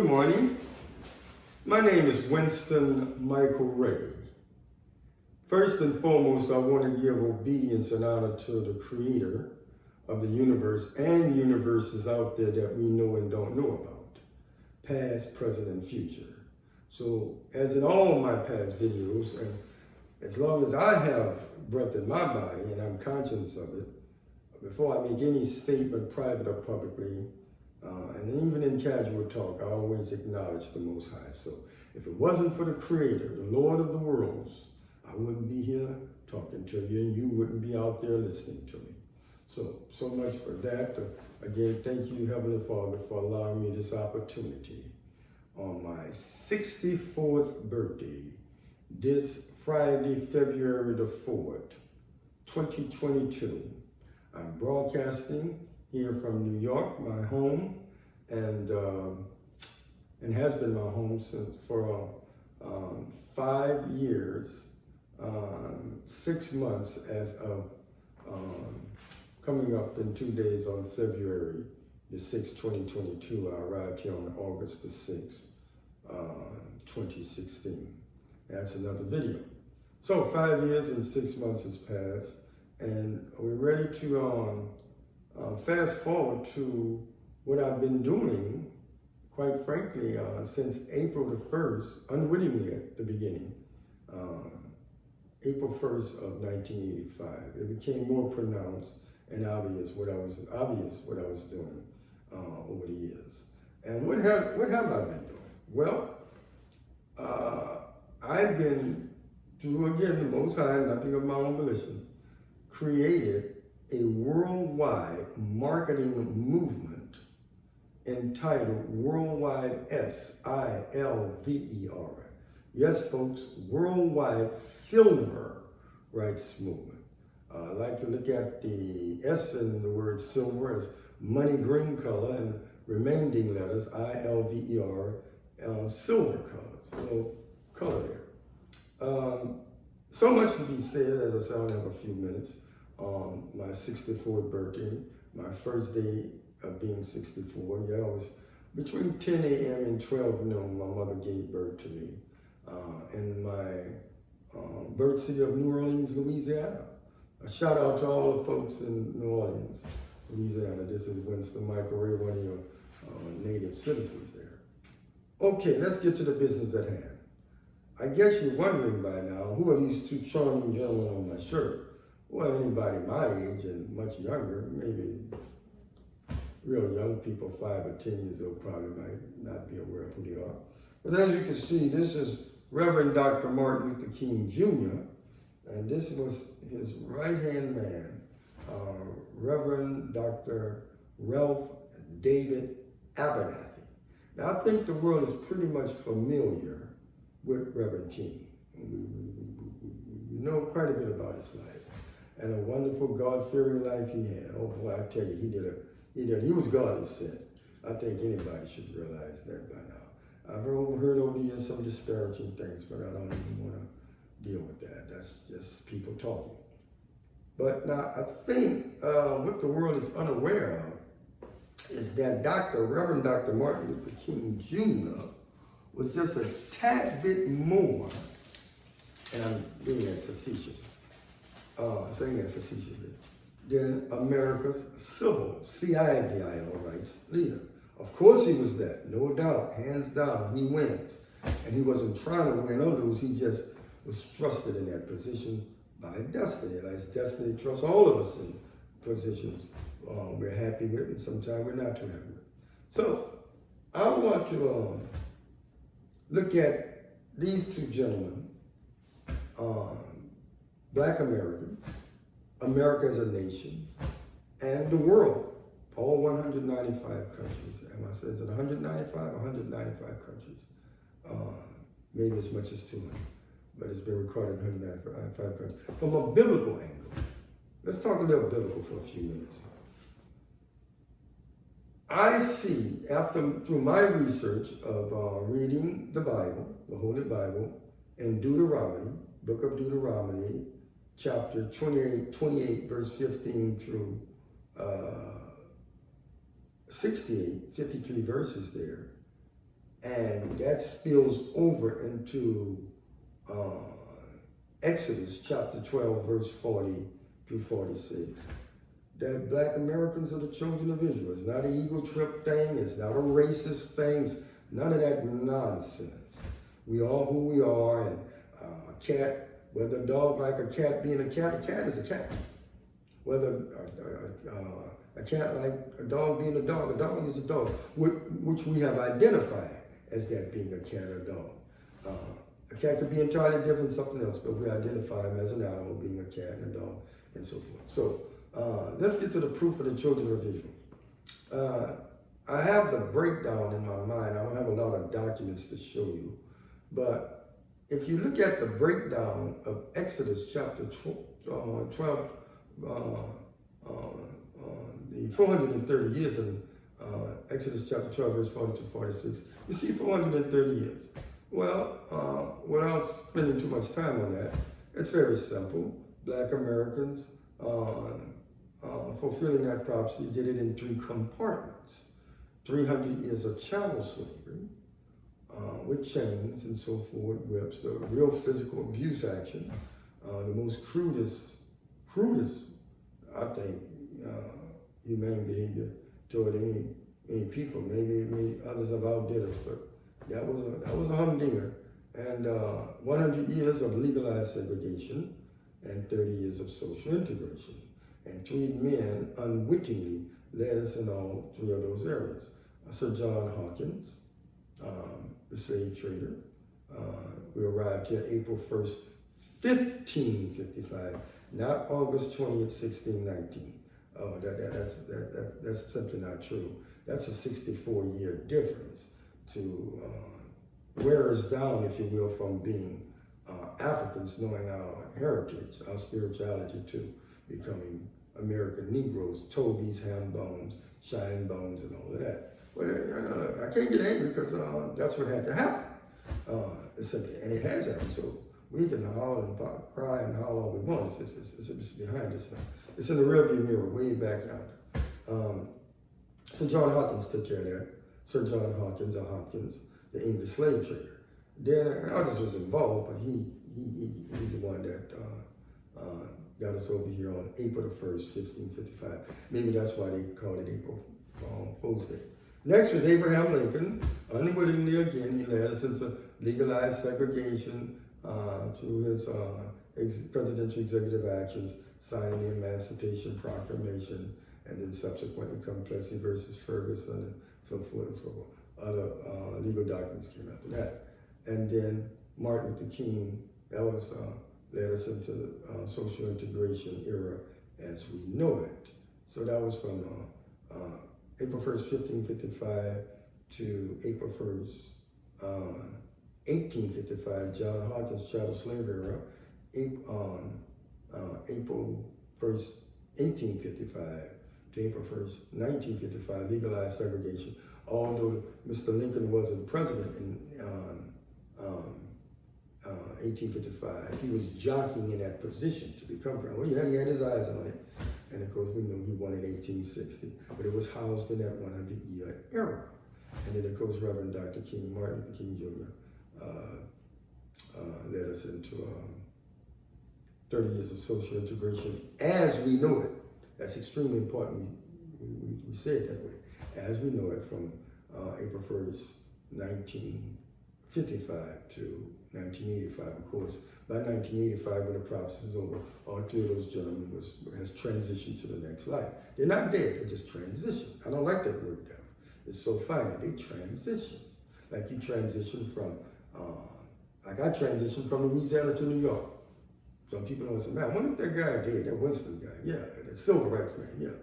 Good morning. My name is Winston Michael Ray. First and foremost, I want to give obedience and honor to the creator of the universe and universes out there that we know and don't know about, past, present, and future. So as in all my past videos, and as long as I have breath in my body and I'm conscious of it, before I make any statement, private or publicly, and even in casual talk, I always acknowledge the Most High. So if it wasn't for the Creator, the Lord of the worlds, I wouldn't be here talking to you, and you wouldn't be out there listening to me. So much for that. Again, thank you, Heavenly Father, for allowing me this opportunity on my 64th birthday, this Friday, February the 4th, 2022. I'm broadcasting here from New York, my home, and has been my home for 5 years, 6 months as of coming up in 2 days on February the 6th, 2022. I arrived here on August the 6th, 2016. That's another video. So 5 years and 6 months has passed, and we're ready to fast forward to what I've been doing, quite frankly, since April the 1st, unwittingly at the beginning, April 1st of 1985. It became more pronounced and obvious what I was doing over the years. And what have I been doing? Well, I've been, through again the Most High, nothing of my own volition, created a worldwide marketing movement entitled Worldwide SILVER. Yes, folks, Worldwide Silver Rights Movement. I like to look at the S in the word silver as money green color and remaining letters, ILVER, silver colors, so color there. So much to be said, as I said, I only have a few minutes. My 64th birthday, my first day of being 64. Yeah, it was between 10 a.m. and 12 noon. My mother gave birth to me in my birth city of New Orleans, Louisiana. A shout out to all the folks in New Orleans, Louisiana. This is Winston Michael Ray, one of your native citizens there. Okay, let's get to the business at hand. I guess you're wondering by now, who are these two charming gentlemen on my shirt? Well, anybody my age and much younger, maybe real young people, 5 or 10 years old, probably might not be aware of who they are. But as you can see, this is Reverend Dr. Martin Luther King Jr., and this was his right-hand man, Reverend Dr. Ralph David Abernathy. Now, I think the world is pretty much familiar with Reverend King. We know quite a bit about his life. And a wonderful God-fearing life he had. Oh boy, I tell you, he was God sent. I think anybody should realize that by now. I've heard over the years some disparaging things, but I don't even want to deal with that. That's just people talking. But now I think what the world is unaware of is that Reverend Dr. Martin Luther King Jr. was just a tad bit more, and I'm being that facetious, saying that facetiously, than America's civil, CIVIL rights leader. Of course he was that, no doubt, hands down, he wins. And he wasn't trying to win or lose, he just was trusted in that position by destiny. Like destiny trusts all of us in positions we're happy with and sometimes we're not too happy with. So I want to look at these two gentlemen, Black Americans, America as a nation, and the world, all 195 countries. And I said, is it 195? 195 countries. Maybe as much as 200, but it's been recorded in 195 countries. From a biblical angle, let's talk a little biblical for a few minutes. I see, through my research of reading the Bible, the Holy Bible, in Deuteronomy, book of Deuteronomy, chapter 28, verse 15 through 68, 53 verses there. And that spills over into Exodus chapter 12, verse 40 through 46. That black Americans are the children of Israel. It's not an ego trip thing. It's not a racist thing. It's none of that nonsense. We are who we are, and a cat, whether a dog like a cat being a cat is a cat. Whether a cat like a dog being a dog is a dog, which we have identified as that being a cat or dog. A cat could be entirely different, something else, but we identify him as an animal, being a cat and a dog, and so forth. So let's get to the proof of the children of Israel. I have the breakdown in my mind. I don't have a lot of documents to show you, but if you look at the breakdown of Exodus chapter 12, the 430 years in Exodus chapter 12, verse 40 to 46, you see 430 years. Well, without spending too much time on that, it's very simple. Black Americans fulfilling that prophecy did it in 3 compartments. 300 years of chattel slavery with chains and so forth, whips, the real physical abuse action, the most crudest, I think, humane behavior toward any people. Maybe others have outdid us, but that was a humdinger. And 100 years of legalized segregation and 30 years of social integration. And 3 men unwittingly led us in all 3 of those areas. Sir John Hawkins, the slave trader. We arrived here April 1st, 1555, not August 20th, 1619. Oh, that's simply not true. That's a 64-year difference to wear us down, if you will, from being Africans, knowing our heritage, our spirituality, to becoming American Negroes, tobies, ham bones, shine bones, and all of that. Well, I can't get angry because that's what had to happen. And it has happened. So we can howl and cry and howl all we want. It's behind us now. It's in the rearview mirror, way back yonder. So John Hawkins took care of that. Sir John Hawkins, or Hopkins, the English slave trader. Then others was involved, but he's the one that got us over here on April the 1st, 1555. Maybe that's why they called it April Fool's Day. Next was Abraham Lincoln. Unwittingly again, he led us into legalized segregation through his presidential executive actions, signing the Emancipation Proclamation, and then subsequently come Plessy versus Ferguson, and so forth and so forth. Other legal documents came after that. And then Martin Luther King, that was led us into the social integration era as we know it. So that was from April 1st, 1555 to April 1st, 1855, John Hawkins chattel slavery era. April 1st, 1855 to April 1st, 1955, legalized segregation. Although Mr. Lincoln wasn't president in 1855, he was jockeying in that position to become president. Well, yeah, he had his eyes on it. And of course, we know he won in 1860, but it was housed in that 100-year era. And then, of course, Reverend Dr. King, Martin Luther King Jr., led us into 30 years of social integration as we know it. That's extremely important. We say it that way. As we know it, from April 1st, 1955 to 1985, of course. By 1985, when the prophecy was over, all 3 of those gentlemen has transitioned to the next life. They're not dead, they just transition. I don't like that word death. It's so fine. They transition. Like you transition from, like I transitioned from Louisiana to New York. Some people don't say, man, I wonder if that guy did, that Winston guy. Yeah, the civil rights man, yeah.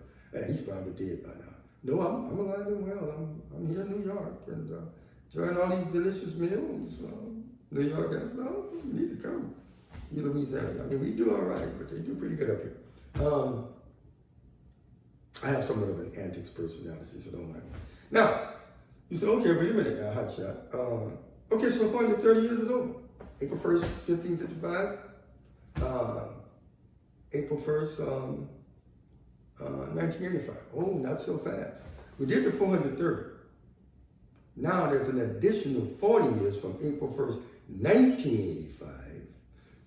He's probably dead by now. No, I'm alive and well. I'm here in New York and enjoying all these delicious meals. New York has, no, you need to come. You Louisiana. I mean, we do all right, but they do pretty good up here. I have somewhat of an antics personality, so don't mind me. Now, you say, okay, wait a minute now, hot shot. Okay, so finally 30 years is over. April 1st, 1555. April 1st, 1985. Oh, not so fast. We did the 430. Now there's an additional 40 years from April 1st, 1985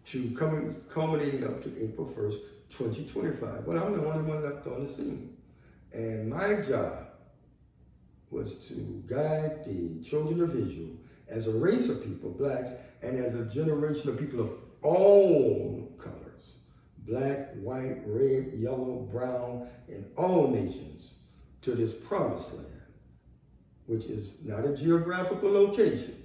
to culminating up to April 1st, 2025. Well, I'm the only one left on the scene. And my job was to guide the children of Israel as a race of people, blacks, and as a generation of people of all colors, black, white, red, yellow, brown, in all nations, to this promised land, which is not a geographical location.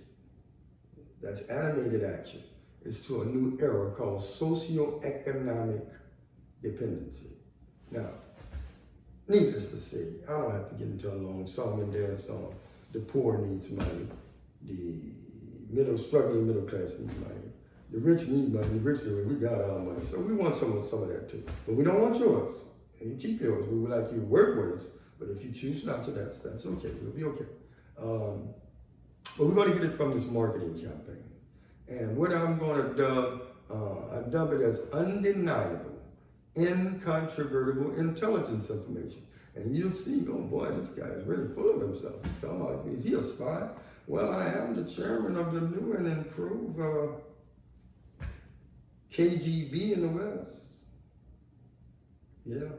That's animated action. It's to a new era called socioeconomic dependency. Now, needless to say, I don't have to get into a long song and dance on the poor needs money, the struggling middle class needs money, the rich need money, the rich we got our money. So we want some of that too. But we don't want yours. And you keep yours. We would like you to work with us. But if you choose not to, that's okay. We'll be okay. But we're going to get it from this marketing campaign. And what I'm going to dub, I dub it as undeniable, incontrovertible intelligence information. And you'll see, oh boy, this guy is really full of himself. He's talking about, is he a spy? Well, I am the chairman of the new and improved KGB in the West. Yeah.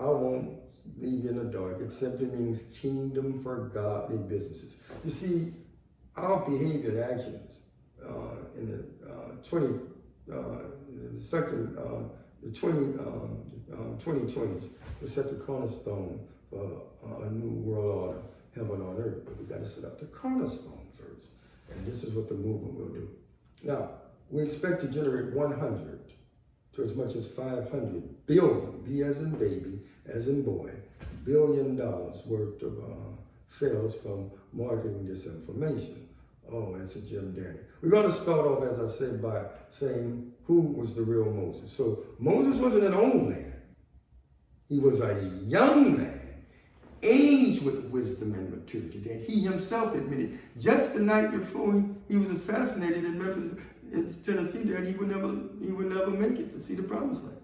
I won't leave you in the dark. It simply means Kingdom for Godly Businesses. You see, our behavior and actions in the 2020s will set the cornerstone for a new world order, heaven on earth. But we got to set up the cornerstone first. And this is what the movement will do. Now, we expect to generate 100 to as much as 500 billion, B as in baby, as in boy, $1 billion worth of sales from marketing this information. Oh, that's a Jim Danny. We're going to start off, as I said, by saying who was the real Moses. So Moses wasn't an old man. He was a young man, aged with wisdom and maturity, that he himself admitted just the night before he was assassinated in Memphis, in Tennessee, that he would never make it to see the promised land.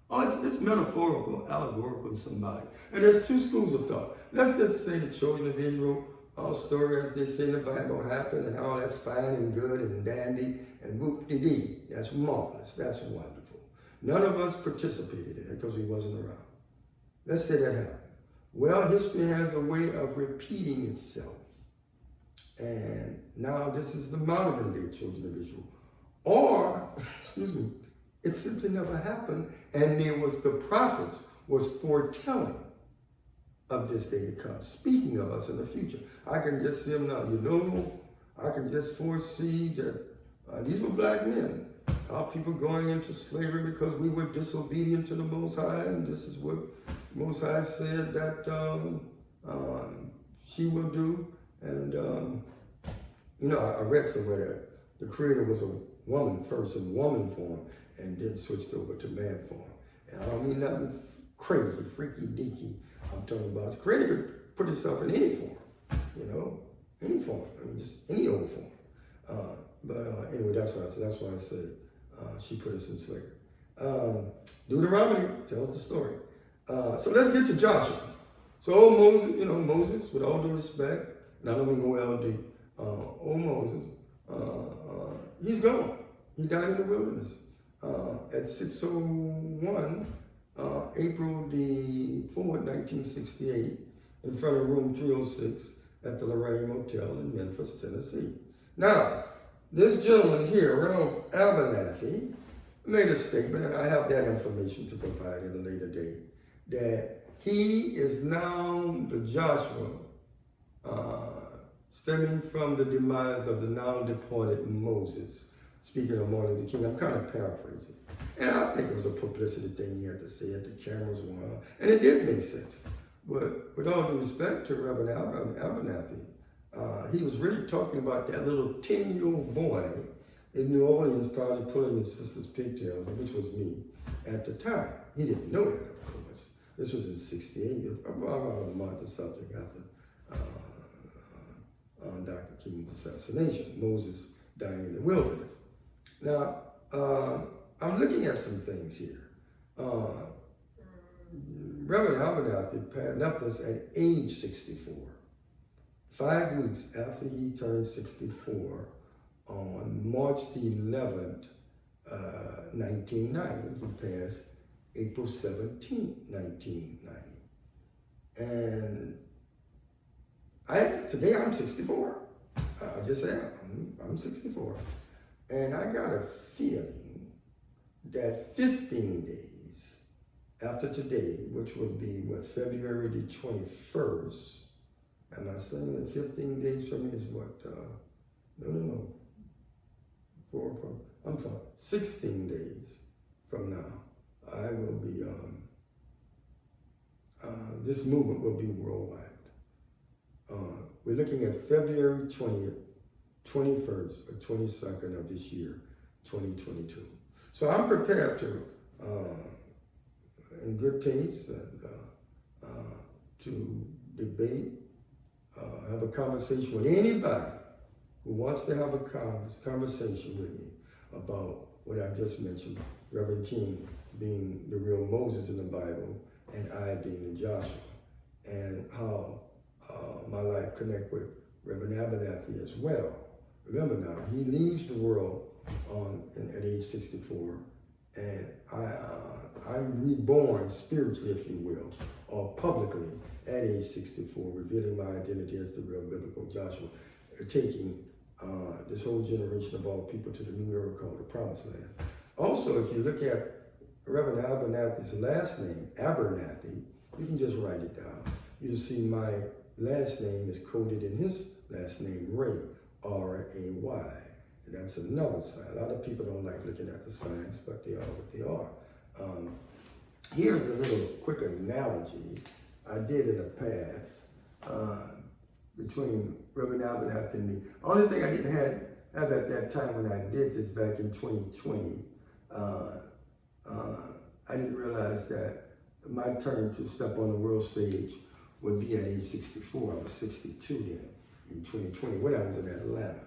Oh, it's metaphorical, allegorical in somebody. And there's two schools of thought. Let's just say the children of Israel, all story as they say in the Bible happened, and all that's fine and good and dandy and whoop-de-dee. That's marvelous. That's wonderful. None of us participated in it because we wasn't around. Let's say that happened. Well, history has a way of repeating itself. And now this is the modern day children of Israel. Or, it simply never happened, and there was the prophets was foretelling of this day to come, speaking of us in the future. I can just see them now, I can just foresee that these were black men, our people going into slavery because we were disobedient to the Most High, and this is what Most High said that she will do. And, I read somewhere that the Creator was a woman first in woman form and then switched over to man form. And I don't mean nothing crazy, freaky deaky. I'm talking about the Creator could put itself in any form, any form. I mean, just any old form. But anyway, that's why I said she put us in slavery. Deuteronomy tells the story. So let's get to Joshua. So old Moses, Moses, with all due respect, and I don't mean OLD, old Moses, he's gone. He died in the wilderness at 6:01, April the 4th, 1968, in front of room 306 at the Lorraine Motel in Memphis, Tennessee. Now, this gentleman here, Ralph Abernathy, made a statement, and I have that information to provide at a later date, that he is now the Joshua stemming from the demise of the now departed Moses. Speaking of Martin Luther King, I'm kind of paraphrasing. And I think it was a publicity thing he had to say at the cameras were on. And it did make sense. But with all due respect to Reverend Abernathy, he was really talking about that little 10-year-old boy in New Orleans probably pulling his sister's pigtails, which was me at the time. He didn't know that, of course. This was in 68, about a month or something after Dr. King's assassination, Moses dying in the wilderness. Now, I'm looking at some things here. Reverend Abernathy left us at age 64 5 weeks after he turned 64, on March the 11th, 1990, he passed April 17th, 1990. And today I'm 64. I just said I'm 64. And I got a feeling that 15 days after today, which would be February the 21st, am I saying that 15 days from me is what? No. I'm sorry, 16 days from now, I will be, this movement will be worldwide. We're looking at February 20th, 21st, or 22nd of this year, 2022. So I'm prepared to, in good taste, to debate, have a conversation with anybody who wants to have a conversation with me about what I just mentioned, Reverend King being the real Moses in the Bible, and I being the Joshua, and how my life connect with Reverend Abernathy as well. Remember now, he leaves the world at age 64, and I'm reborn spiritually, if you will, or publicly at age 64, revealing my identity as the real biblical Joshua, taking this whole generation of all people to the new era called the Promised Land. Also, if you look at Reverend Abernathy's last name, Abernathy, you can just write it down. You'll see my last name is coded in his last name, Ray, R-A-Y. And that's another sign. A lot of people don't like looking at the signs, but they are what they are. Here's a little quick analogy I did in the past between Reverend Abernathy and me. Only thing I didn't have at that time when I did this back in 2020, I didn't realize that my turn to step on the world stage would be at age 64. I was 62 then in 2020 when I was in Atlanta.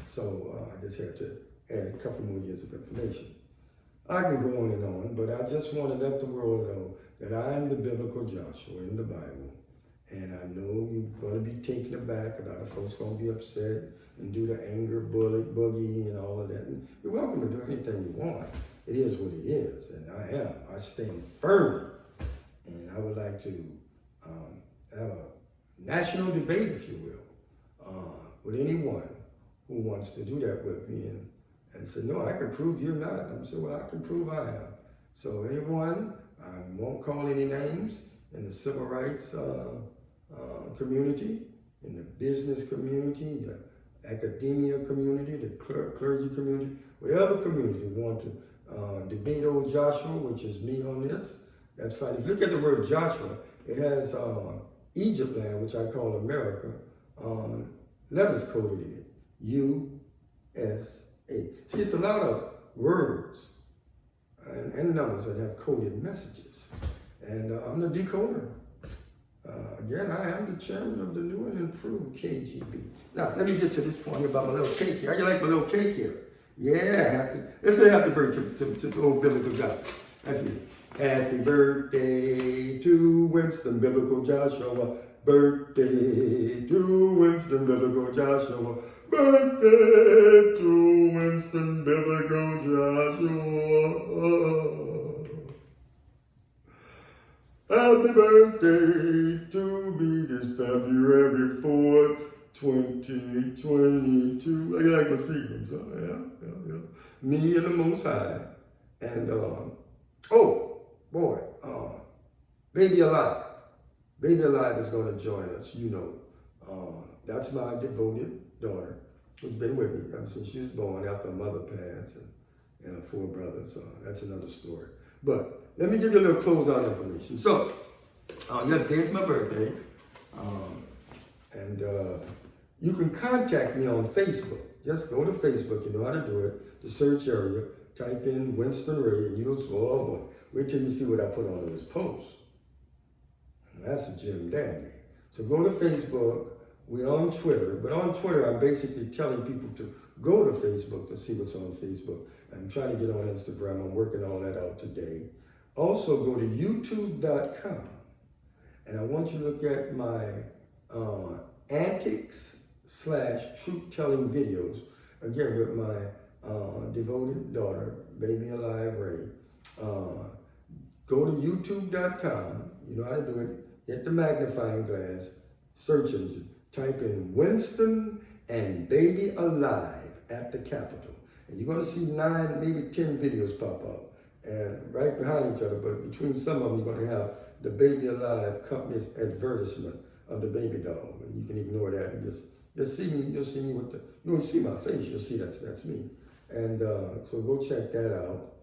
So I just had to add a couple more years of information. I can go on, but I just want to let the world know that I am the biblical Joshua in the Bible. And I know you're going to be taken aback. A lot of folks going to be upset and do the anger boogie and all of that. And you're welcome to do anything you want. It is what it is. And I stand firmly. And I would like to have a national debate, if you will, with anyone who wants to do that with me and say, no, I can prove you're not. I'm saying, well, I can prove I am. So anyone, I won't call any names, in the civil rights community, in the business community, the academia community, the clergy community, whatever community want to debate old Joshua, which is me on this, that's fine. If you look at the word Joshua, it has Egypt land, which I call America, letters coded in it, U-S-A. See, it's a lot of words and numbers that have coded messages. And I'm the decoder. Again, I am the chairman of the new and improved KGB. Now, let me get to this point about my little cake here. How you like my little cake here? Yeah, let's say happy birthday to the old biblical Joshua. That's me. Happy birthday to Winston Biblical Joshua. Birthday to Winston Biblical Joshua. Birthday to Winston Biblical Joshua. Happy birthday to me this February 4th, 2022. I like my sequence, yeah. Me and the Most High. And, oh, boy, Baby Alive. Baby Alive is going to join us, you know. That's my devoted daughter, who's been with me ever since she was born after her mother passed and her 4 brothers. That's another story. But let me give you a little closeout information. So, today's my birthday. And you can contact me on Facebook. Just go to Facebook, you know how to do it. The search area, type in Winston Ray, and you'll, oh boy, wait till you see what I put on this post. And that's a Jim Dandy. So go to Facebook. We're on Twitter, but on Twitter, I'm basically telling people to go to Facebook to see what's on Facebook. I'm trying to get on Instagram. I'm working all that out today. Also, go to youtube.com, and I want you to look at my antics/truth-telling videos, again with my devoted daughter, Baby Alive Ray. Go to youtube.com, you know how to do it, hit the magnifying glass, search engine, type in Winston and Baby Alive at the Capitol. And you're gonna see 9, maybe 10 videos pop up, and right behind each other, but between some of them, you're gonna have the Baby Alive company's advertisement of the baby doll. And you can ignore that and just see me, you'll see me with you won't see my face, you'll see that's me. And so go check that out.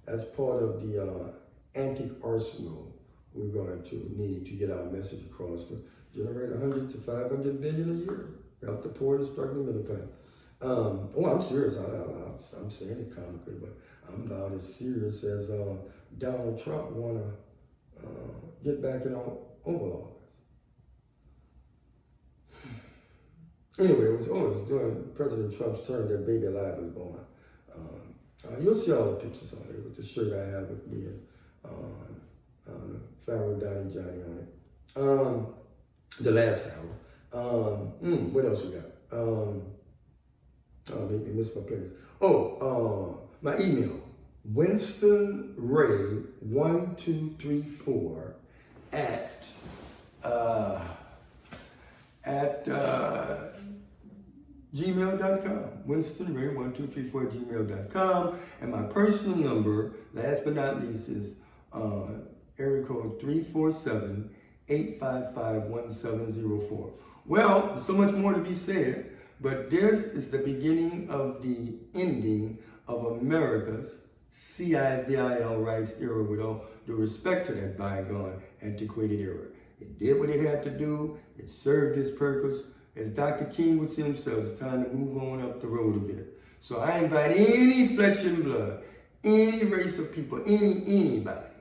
That's part of the antique arsenal we're going to need to get our message across to generate 100 to 500 billion a year. Help the poor and struggling middle class. I'm serious. I'm saying it comically, but I'm about as serious as Donald Trump want to get back in Oval Office. Anyway, it was during President Trump's term that Baby Alive was born. You'll see all the pictures on it with the shirt I have with me and Pharaoh Donnie Johnny on it. The last Pharaoh. What else we got? Make me miss my place. My email. WinstonRay1234 at gmail.com. WinstonRay1234 at gmail.com. And my personal number, last but not least, is area code 347-855-1704. Well, there's so much more to be said, but this is the beginning of the ending of America's CIVIL rights era, with all due respect to that bygone, antiquated era. It did what it had to do. It served its purpose. As Dr. King would say himself, it's time to move on up the road a bit. So I invite any flesh and blood, any race of people, anybody,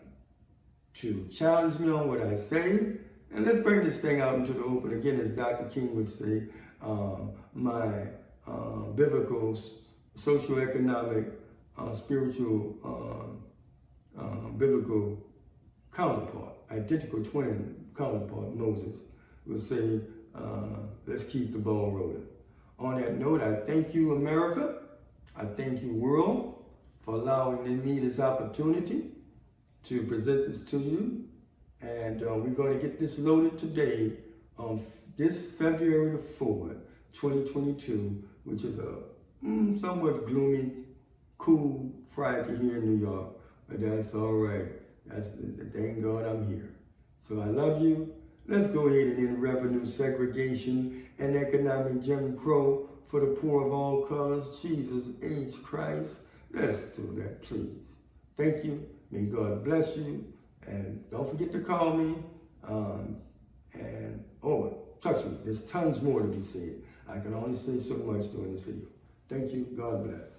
to challenge me on what I say. And let's bring this thing out into the open. Again, as Dr. King would say, my biblical, socioeconomic, spiritual, biblical counterpart, identical twin counterpart, Moses, would say, let's keep the ball rolling. On that note, I thank you, America. I thank you, world, for allowing me this opportunity to present this to you. And we're going to get this loaded today on this February the 4th, 2022, which is a somewhat gloomy, cool Friday here in New York. But that's all right. Thank God I'm here. So I love you. Let's go ahead and end revenue segregation and economic Jim Crow for the poor of all colors. Jesus H. Christ. Let's do that, please. Thank you. May God bless you. And don't forget to call me. Trust me, there's tons more to be said. I can only say so much during this video. Thank you. God bless.